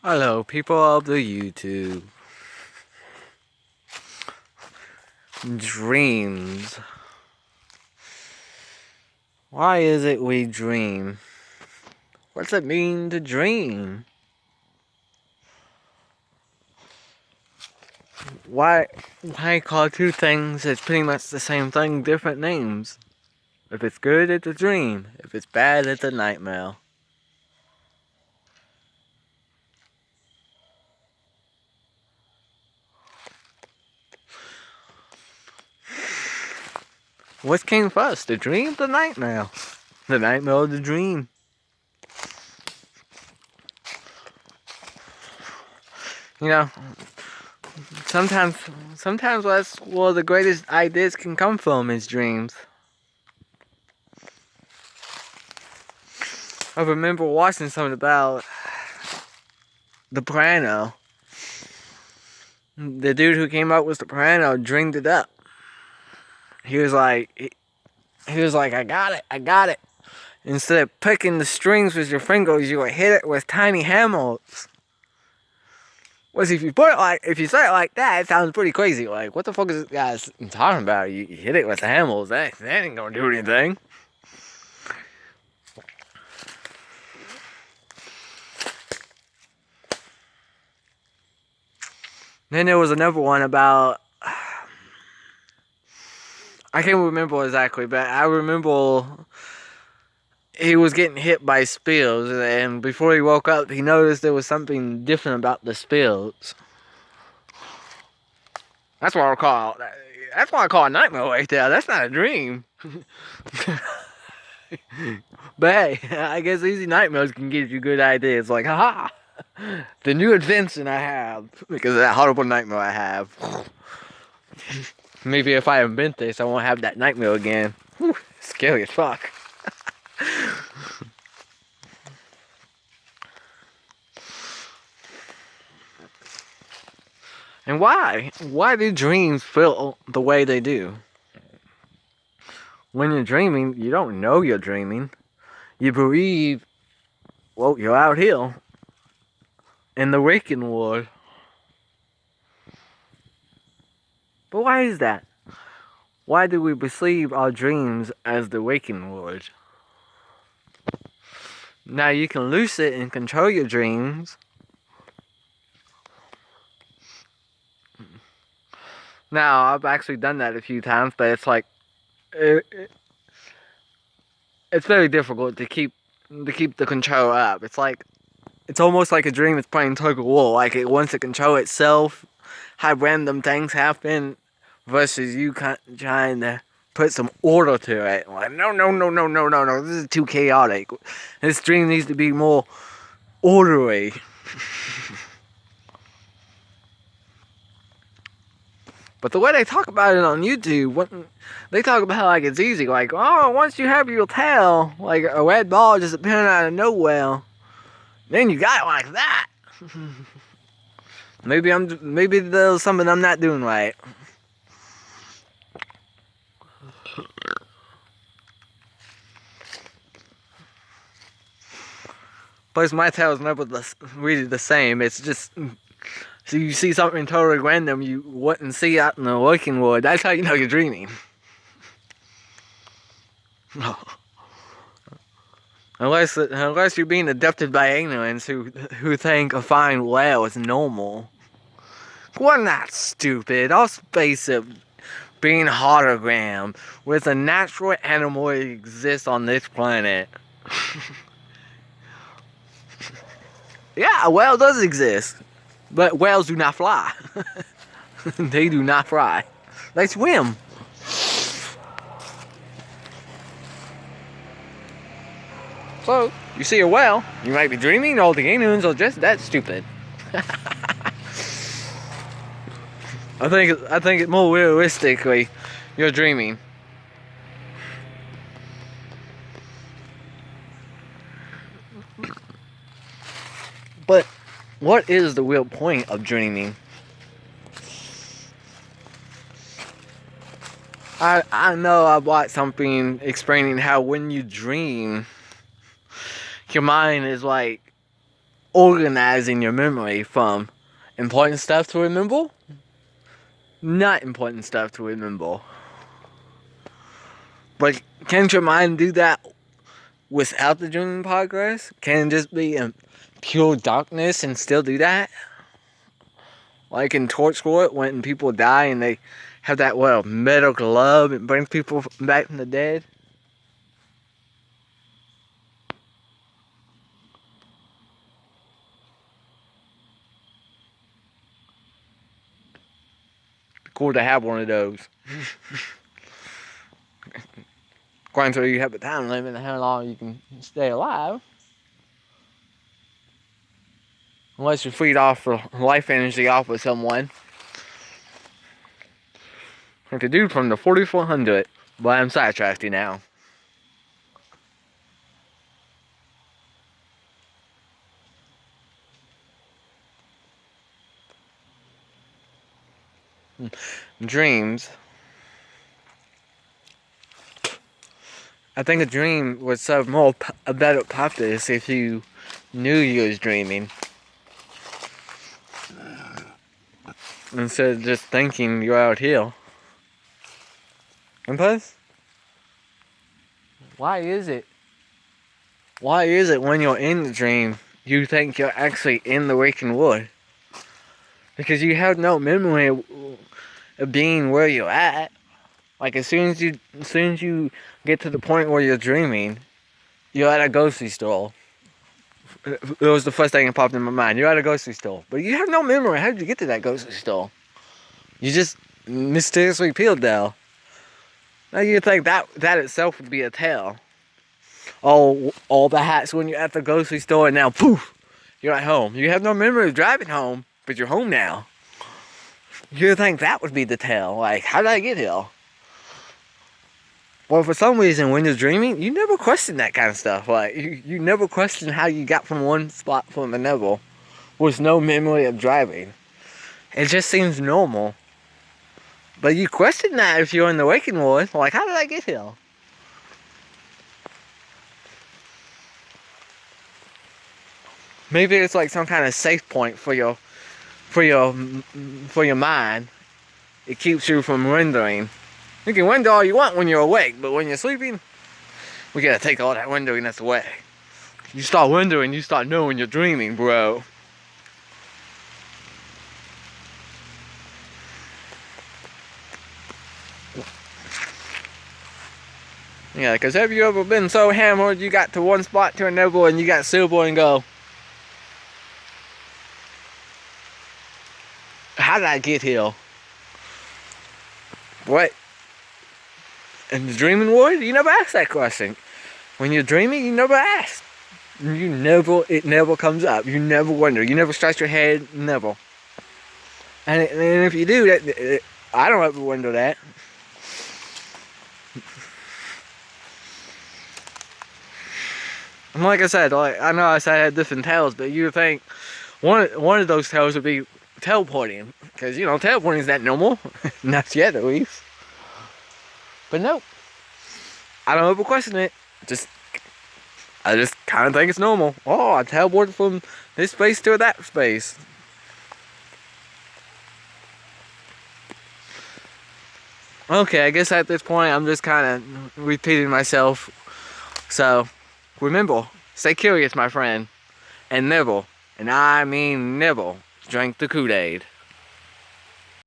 Hello, people of the YouTube. Dreams. Why is it we dream? What's it mean to dream? Why call two things that's pretty much the same thing different names? If it's good, it's a dream. If it's bad, it's a nightmare. What came first, the dream or the nightmare? The nightmare or the dream? You know, sometimes that's where the greatest ideas can come from is dreams. I remember watching something about the piano. The dude who came up with the piano dreamed it up. He was like, I got it. Instead of picking the strings with your fingers, you would hit it with tiny hammers. Whereas if you say it like that, it sounds pretty crazy. Like, what the fuck is this guy talking about? You hit it with the hammers, that ain't gonna do anything. Then there was another one about, I can't remember exactly, but I remember he was getting hit by spills, and before he woke up, he noticed there was something different about the spills. That's what I call a nightmare right there. That's not a dream. But hey, I guess easy nightmares can give you good ideas. Like, haha, the new invention I have because of that horrible nightmare I have. Maybe if I invent this, I won't have that nightmare again. Whew, scary as fuck. And why? Why do dreams feel the way they do? When you're dreaming, you don't know you're dreaming. You believe, well, you're out here in the waking world. But why is that? Why do we perceive our dreams as the waking world? Now you can lucid and control your dreams. Now I've actually done that a few times, but it's like it's very difficult to keep the control up. It's almost like a dream is playing tug of war. Like it wants to control itself, have random things happen, versus you trying to put some order to it. Like no, this is too chaotic. This dream needs to be more orderly. But the way they talk about it on YouTube, they talk about it like it's easy. Like, oh, once you have your tail, like a red ball just appearing out of nowhere, then you got it like that. Maybe there's something I'm not doing right. Plus, my tail is never really the same. It's just, so you see something totally random you wouldn't see out in the working world. That's how you know you're dreaming. Unless you're being adopted by ignorance who think a fine whale is normal. We're not stupid. Our spaceship being hologram with a natural animal that exists on this planet. Yeah, a whale does exist. But whales do not fly. They do not fly. They swim. So, you see a whale, you might be dreaming, or the aliens are just that stupid. I think it more realistically, you're dreaming. But what is the real point of dreaming? I know I watched something explaining how when you dream, your mind is like organizing your memory from important stuff to remember, not important stuff to remember. But can't your mind do that without the dreaming progress? Can it just be in pure darkness and still do that? Like in Torchwood, when people die and they have that metal glove, it brings people back from the dead. Cool to have one of those. According to you have a time limit on how long you can stay alive. Unless you're freed off for life energy off with someone. Like the dude from the 4400. But I'm sidetracked now. Dreams. I think a dream would serve a better purpose if you knew you was dreaming. Instead of just thinking you're out here. And plus, why is it when you're in the dream, you think you're actually in the waking world? Because you have no memory of being where you're at. Like as soon as you get to the point where you're dreaming, you're at a grocery store. It was the first thing that popped in my mind. You're at a grocery store, but you have no memory. How did you get to that grocery store? You just mysteriously peeled down. Now you think that itself would be a tale. Oh, all the hats when you're at the grocery store, and now poof, you're at home. You have no memory of driving home, but you're home now. You think that would be the tale? Like, how did I get here? Well, for some reason, when you're dreaming, you never question that kind of stuff. Like, you never question how you got from one spot to another with no memory of driving. It just seems normal. But you question that if you're in the waking world. Like, how did I get here? Maybe it's like some kind of safe point for your mind. It keeps you from wandering. You can wander all you want when you're awake, but when you're sleeping, we gotta take all that wanderiness away. You start wondering, you start knowing you're dreaming, bro. Yeah, because have you ever been so hammered you got to one spot to another and you got sober and go, how did I get here? What? In the dreaming world, you never ask that question. When you're dreaming, you never ask. It never comes up. You never wonder. You never scratch your head, never. And if you do, I don't ever wonder that. And like I said, I know I said I had different tales, but you would think one of those tales would be teleporting. Because, teleporting is that normal. Not yet, at least. But nope. I don't ever question it. I just kind of think it's normal. Oh, I teleported from this space to that space. Okay, I guess at this point I'm just kind of repeating myself. So, remember, stay curious, my friend. And never, and I mean never, drink the Kool-Aid.